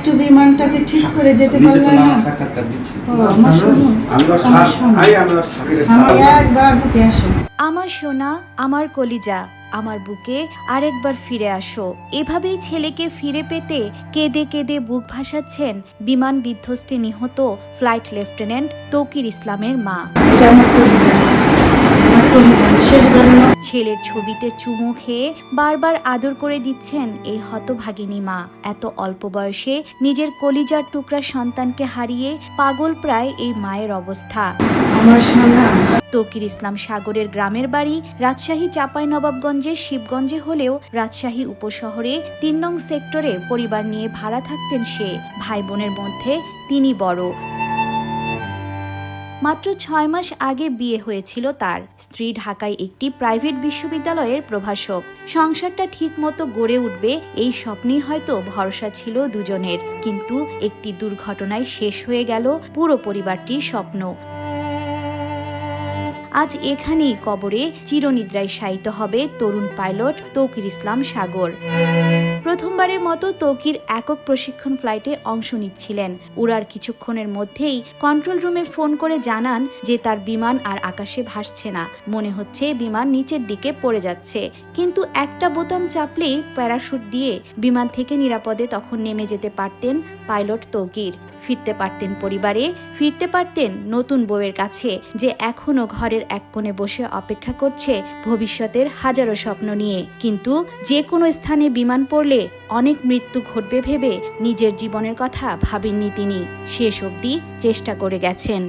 একটু বিমানটাতে ঠিক করে যেতে পারলে না? একবার বুকে আসো। আমার সোনা, আমার কলিজা, আমার বুকে আরেকবার ফিরে আসো। এভাবেই ছেলেকে ফিরে পেতে কেঁদে কেঁদে বুক ভাসাচ্ছেন বিমান বিধ্বস্তে নিহত ফ্লাইট লেফটেন্যান্ট তৌকির ইসলামের মা। ছেলের ছবিতে চুমু খেয়ে বারবার আদর করে দিচ্ছেন এই হতভাগিনী মা। এত অল্প বয়সে নিজের কলিজার টুকরা সন্তানকে হারিয়ে পাগল প্রায় এই মায়ের অবস্থা। তৌকির ইসলাম সাগরের গ্রামের বাড়ি রাজশাহী চাঁপাইনবাবগঞ্জের শিবগঞ্জে হলেও রাজশাহী উপশহরে ৩ নং সেক্টরে পরিবার নিয়ে ভাড়া থাকতেন সে। ভাই বোনের মধ্যে তিনি বড়। মাত্র ৬ মাস আগে বিয়ে হয়েছিল তার। স্ত্রী ঢাকায় একটি প্রাইভেট বিশ্ববিদ্যালয়ের প্রভাষক। সংসারটা ঠিক মতো গড়ে উঠবে এই স্বপ্নেই হয়তো ভরসা ছিল দুজনের, কিন্তু একটি দুর্ঘটনায় শেষ হয়ে গেল পুরো পরিবারটির স্বপ্ন। আজ এখানেই কবরে চিরনিদ্রায় শায়িত হবে তরুণ পাইলট তৌকির ইসলাম সাগর। প্রথমবারের মতো তৌকির একক প্রশিক্ষণ ফ্লাইটে অংশ নিচ্ছিলেন। উড়ার কিছুক্ষণের মধ্যেই কন্ট্রোল রুমে ফোন করে জানান যে তার বিমান আর আকাশে ভাসছে না, মনে হচ্ছে বিমান নিচের দিকে পড়ে যাচ্ছে। কিন্তু একটা বোতাম চাপলেই প্যারাশুট দিয়ে বিমান থেকে নিরাপদে তখন নেমে যেতে পারতেন পাইলট তৌকির। ফিরতে পারতেন পরিবারে, ফিরতে পারতেন নতুন বউয়ের কাছে, যে এখনো ঘরের এক কোণে বসে অপেক্ষা করছে ভবিষ্যতের হাজারো স্বপ্ন নিয়ে। কিন্তু যে কোনো স্থানে বিমান পড়লে অনেক মৃত্যু ঘটবে ভেবে নিজের জীবনের কথা ভাবেননি তিনি। শেষ অবধি চেষ্টা করে গেছেন।